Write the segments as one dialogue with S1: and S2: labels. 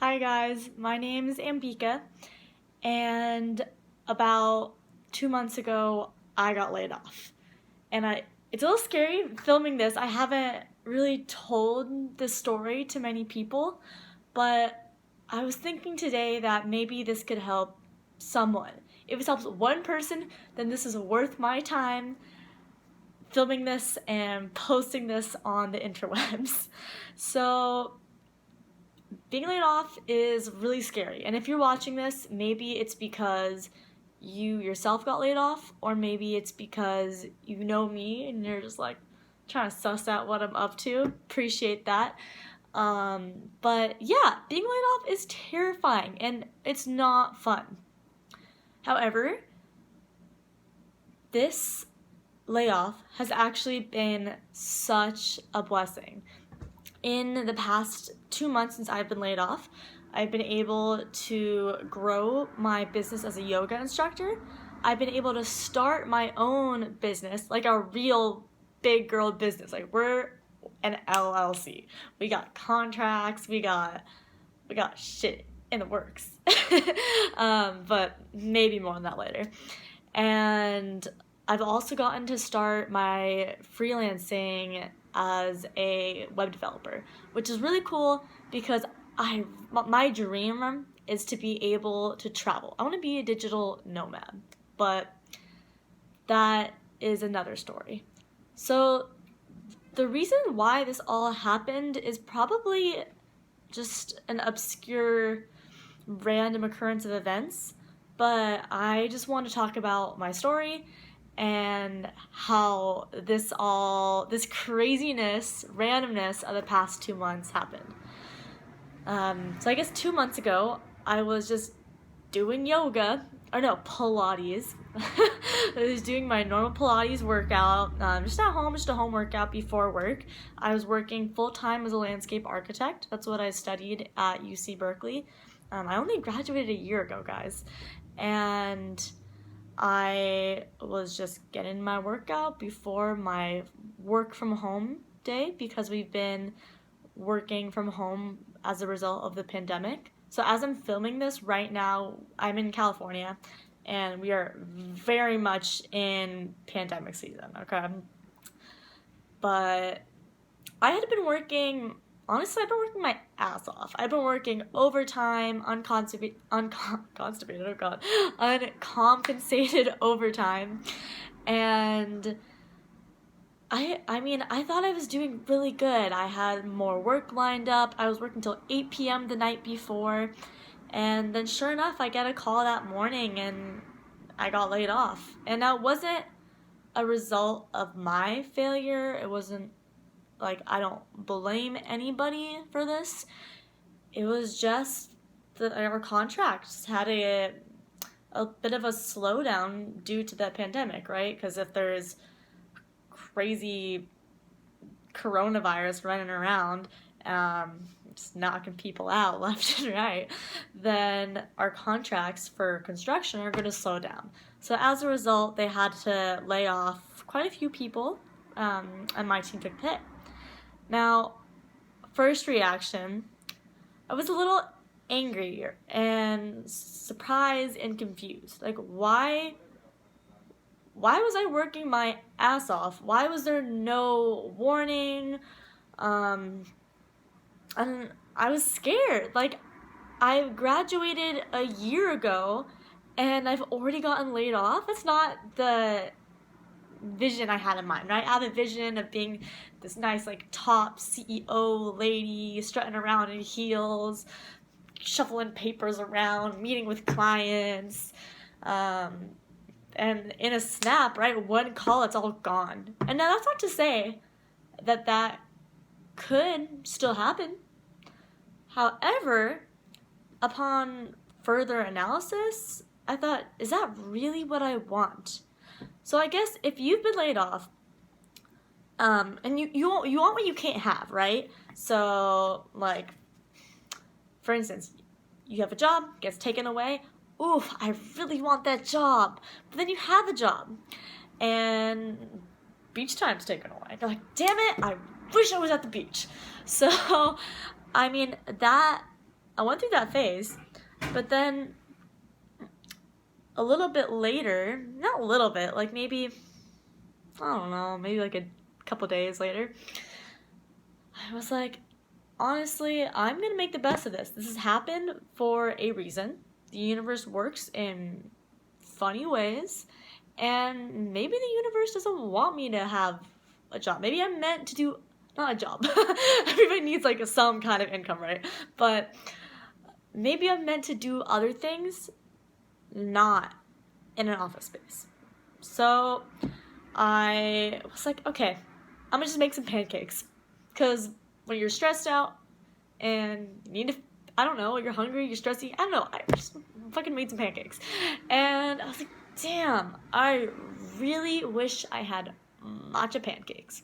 S1: Hi guys, my name is Ambika, and about 2 months ago I got laid off. It's a little scary filming this. I haven't really told this story to many people, but I was thinking today that maybe this could help someone. If it helps one person, then this is worth my time filming this and posting this on the interwebs. So being laid off is really scary. And if you're watching this, maybe it's because you yourself got laid off, or maybe it's because you know me and you're just like trying to suss out what I'm up to. Appreciate that. But yeah, being laid off is terrifying and it's not fun. However, this layoff has actually been such a blessing. In the past 2 months since I've been laid off, I've been able to grow my business as a yoga instructor. I've been able to start my own business, like a real big girl business. Like, we're an LLC. We got contracts, we got shit in the works. But maybe more on that later. And I've also gotten to start my freelancing as a web developer, which is really cool because my dream is to be able to travel. I want to be a digital nomad, but that is another story. So the reason why this all happened is probably just an obscure random occurrence of events, but I just want to talk about my story and how this craziness, randomness of the past 2 months happened. So I guess 2 months ago, I was just doing yoga, or no, Pilates. I was doing my normal Pilates workout, just at home, just a home workout before work. I was working full-time as a landscape architect. That's what I studied at UC Berkeley. I only graduated a year ago, guys. And I was just getting my workout before my work from home day because we've been working from home as a result of the pandemic. So as I'm filming this right now, I'm in California and we are very much in pandemic season, okay? But I had been working, honestly, I've been working my ass off. I've been working overtime, uncompensated overtime, and I thought I was doing really good. I had more work lined up. I was working till 8 p.m. the night before, and then sure enough, I get a call that morning and I got laid off. And that wasn't a result of my failure. It wasn't like, I don't blame anybody for this. It was just that our contracts had a bit of a slowdown due to the pandemic, right? Because if there's crazy coronavirus running around, just knocking people out left and right, then our contracts for construction are going to slow down. So as a result, they had to lay off quite a few people, and my team took the hit. Now, first reaction, I was a little angry and surprised and confused. Like, why was I working my ass off? Why was there no warning? And I was scared. Like, I graduated a year ago and I've already gotten laid off. That's not the vision I had in mind, right? I have a vision of being this nice, like, top CEO lady strutting around in heels, shuffling papers around, meeting with clients, and in a snap, right, one call, it's all gone. And now that's not to say that could still happen. However, upon further analysis, I thought, is that really what I want? So I guess if you've been laid off, and you want what you can't have, right? So, like, for instance, you have a job, gets taken away. Oof, I really want that job. But then you have the job, and beach time's taken away. You're like, damn it, I wish I was at the beach. So, I mean, that I went through that phase, but then a little bit later, not a little bit, like maybe, I don't know, maybe like a couple days later, I was like, honestly, I'm gonna make the best of this. This has happened for a reason. The universe works in funny ways, and maybe the universe doesn't want me to have a job. Maybe I'm meant to do, not a job. Everybody needs like some kind of income, right? But maybe I'm meant to do other things, not in an office space. So I was like, okay, I'm gonna just make some pancakes. Because when you're stressed out and you need to, I don't know, you're hungry, you're stressy, I don't know, I just fucking made some pancakes. And I was like, damn, I really wish I had matcha pancakes.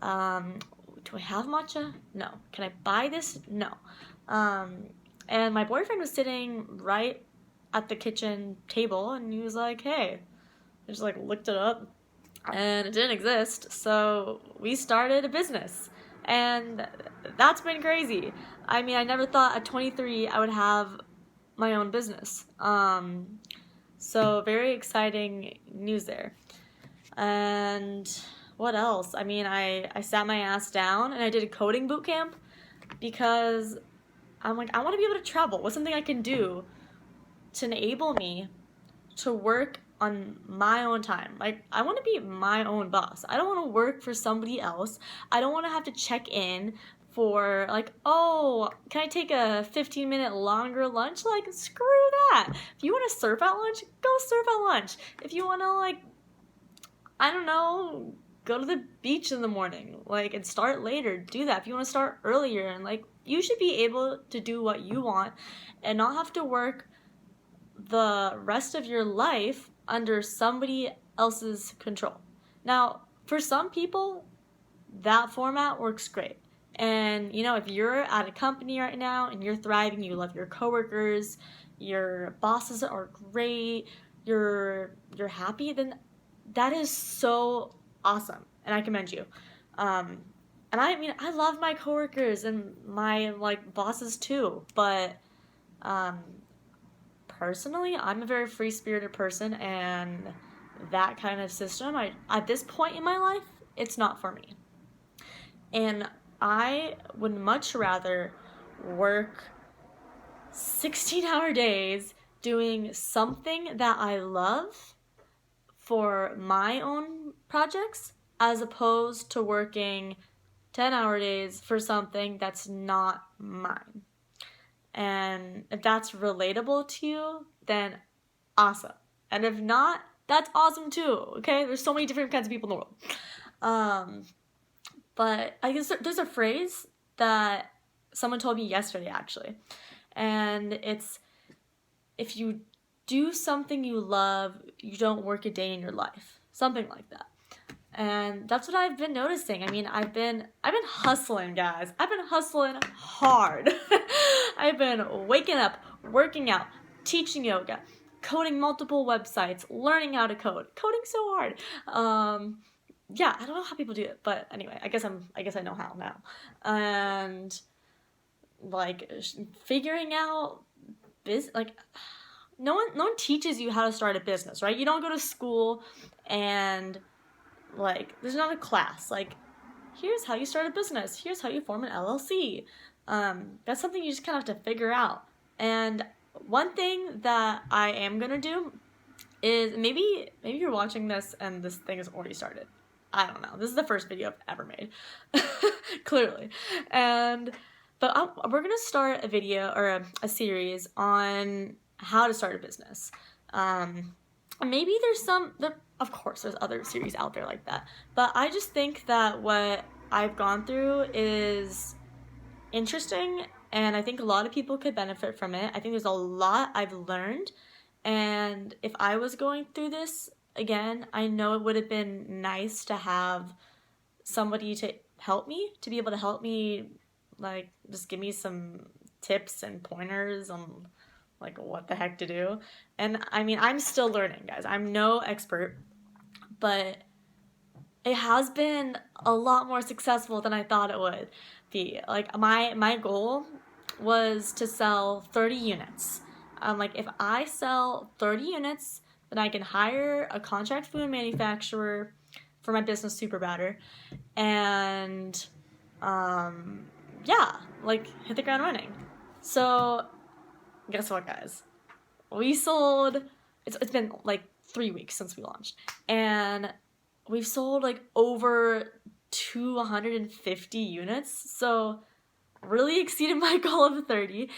S1: Do I have matcha? No. Can I buy this? No. And my boyfriend was sitting right at the kitchen table, and he was like, hey, I just like looked it up, and it didn't exist, so we started a business, and that's been crazy. I mean, I never thought at 23 I would have my own business, so very exciting news there. And what else? I mean, I sat my ass down and I did a coding boot camp because I'm like, I want to be able to travel. What's something I can do to enable me to work on my own time? Like, I want to be my own boss. I don't want to work for somebody else. I don't want to have to check in for like, oh, can I take a 15-minute longer lunch? Like, screw that. If you want to surf at lunch, go surf at lunch. If you want to, like, I don't know, go to the beach in the morning, like, and start later, do that. If you want to start earlier, and like, you should be able to do what you want and not have to work the rest of your life under somebody else's control. Now, for some people, that format works great. And, you know, if you're at a company right now and you're thriving, you love your coworkers, your bosses are great, you're happy, then that is so awesome, and I commend you. And I mean, I love my coworkers and my like bosses too, but personally, I'm a very free-spirited person, and that kind of system, at this point in my life, it's not for me. And I would much rather work 16-hour days doing something that I love for my own projects as opposed to working 10-hour days for something that's not mine. And if that's relatable to you, then awesome. And if not, that's awesome too, okay? There's so many different kinds of people in the world. But I guess there's a phrase that someone told me yesterday, actually. And it's, if you do something you love, you don't work a day in your life. Something like that. And that's what I've been noticing. I mean, I've been hustling, guys. I've been hustling hard. I've been waking up, working out, teaching yoga, coding multiple websites, learning how to code. Coding so hard. Yeah, I don't know how people do it, but anyway, I guess I know how now. And like figuring out no one teaches you how to start a business, right? You don't go to school and like there's not a class like, here's how you start a business, here's how you form an LLC. That's something you just kind of have to figure out. And one thing that I am gonna do is maybe you're watching this and this thing is already started. I don't know. This is the first video I've ever made, clearly. But we're gonna start a video or a series on how to start a business. Maybe of course there's other series out there like that, but I just think that what I've gone through is interesting, and I think a lot of people could benefit from it. I think there's a lot I've learned, and if I was going through this again, I know it would have been nice to have somebody to be able to help me, like, just give me some tips and pointers on, like, what the heck to do. And, I mean, I'm still learning, guys. I'm no expert, but it has been a lot more successful than I thought it would be. Like, my goal was to sell 30 units. Like, if I sell 30 units, then I can hire a contract food manufacturer for my business super batter, and yeah, like, hit the ground running. So guess what, guys? We sold, it's been like 3 weeks since we launched, and we've sold like over 250 units, so really exceeded my goal of 30.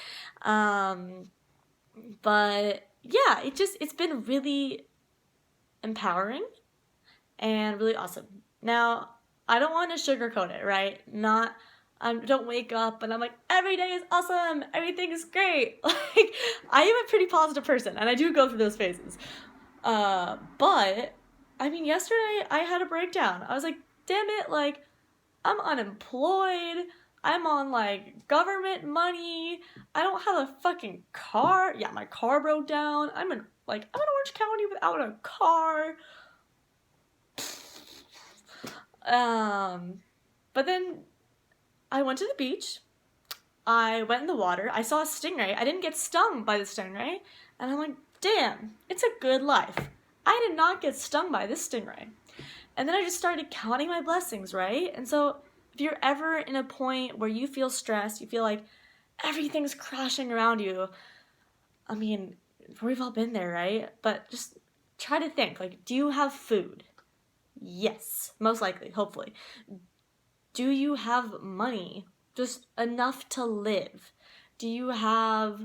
S1: But yeah, it's been really empowering and really awesome. Now, I don't want to sugarcoat it, right? I don't wake up and I'm like, every day is awesome, everything is great. Like, I am a pretty positive person, and I do go through those phases. But, I mean, yesterday I had a breakdown. I was like, damn it, like, I'm unemployed, I'm on, like, government money, I don't have a fucking car. Yeah, my car broke down. I'm in Orange County without a car. But then I went to the beach, I went in the water, I saw a stingray, I didn't get stung by the stingray, and I'm like, damn, it's a good life. I did not get stung by this stingray. And then I just started counting my blessings, right? And so if you're ever in a point where you feel stressed, you feel like everything's crashing around you, I mean, we've all been there, right? But just try to think, like, do you have food? Yes, most likely, hopefully. Do you have money? Just enough to live? Do you have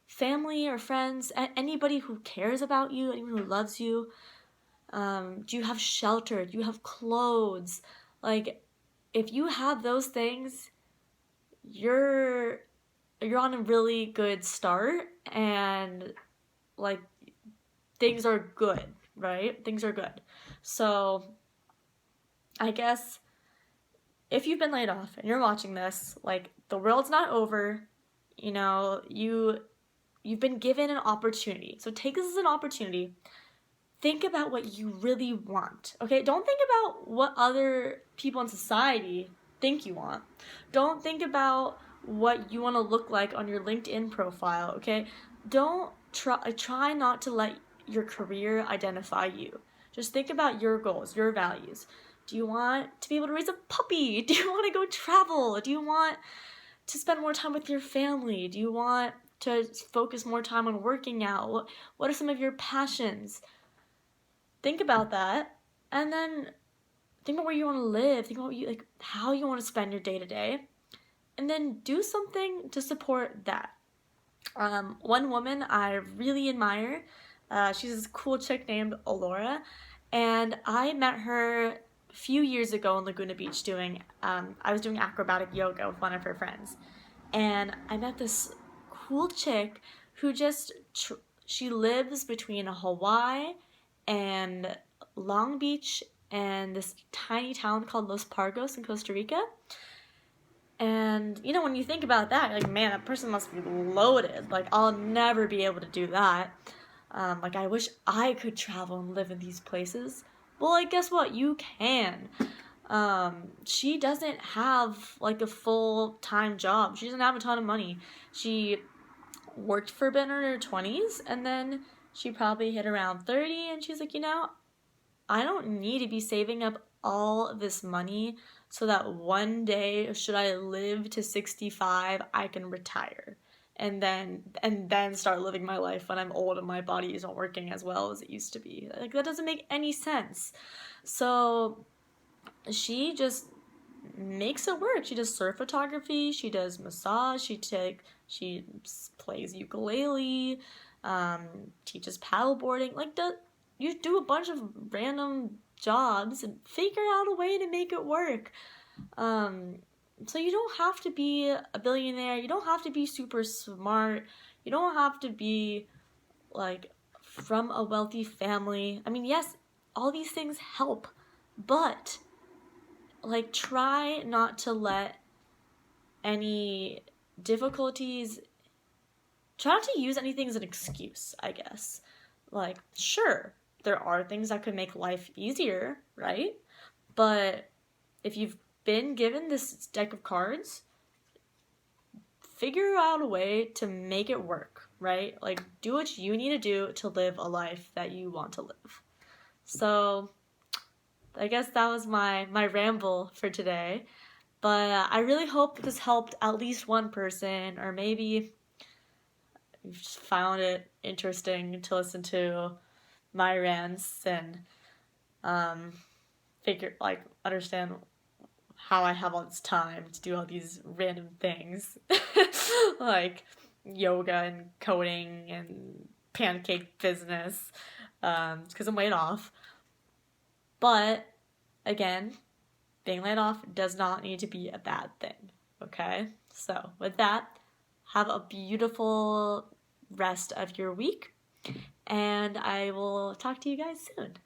S1: family or friends, anybody who cares about you, anyone who loves you? Do you have shelter? Do you have clothes? Like, if you have those things, you're on a really good start, and like, things are good, right? Things are good. So I guess if you've been laid off and you're watching this, like, the world's not over. You know, you've been given an opportunity. So take this as an opportunity. Think about what you really want, okay? Don't think about what other people in society think you want. Don't think about what you want to look like on your LinkedIn profile, okay? Don't try not to let your career identify you. Just think about your goals, your values. Do you want to be able to raise a puppy? Do you want to go travel? Do you want to spend more time with your family? Do you want to focus more time on working out? What are some of your passions? Think about that, and then think about where you want to live. Think about how you want to spend your day to day, and then do something to support that. One woman I really admire, she's this cool chick named Alora, and I met her a few years ago in Laguna Beach I was doing acrobatic yoga with one of her friends, and I met this cool chick who she lives between Hawaii and Long Beach and this tiny town called Los Pargos in Costa Rica. And, you know, when you think about that, you're like, man, that person must be loaded. Like, I'll never be able to do that. Like, I wish I could travel and live in these places. Well, like, guess what? You can. She doesn't have, like, a full-time job. She doesn't have a ton of money. She worked for a bit in her 20s, and then she probably hit around 30, and she's like, you know, I don't need to be saving up all of this money so that one day, should I live to 65, I can retire and then start living my life when I'm old and my body isn't working as well as it used to be. Like, that doesn't make any sense. So she just makes it work. She does surf photography, she does massage, she plays ukulele, teaches paddleboarding. Like, you do a bunch of random jobs and figure out a way to make it work. So you don't have to be a billionaire. You don't have to be super smart. You don't have to be, like, from a wealthy family. I mean, yes, all these things help, but, like, try not to let any difficulties, try not to use anything as an excuse, I guess. Like, sure, there are things that could make life easier, right? But if you've been given this deck of cards, figure out a way to make it work, right? Like, do what you need to do to live a life that you want to live. So I guess that was my ramble for today. But I really hope this helped at least one person, or maybe you just found it interesting to listen to my rants and understand how I have all this time to do all these random things like yoga and coding and pancake business because I'm laid off. But again, being laid off does not need to be a bad thing, okay? So with that, have a beautiful rest of your week, and I will talk to you guys soon.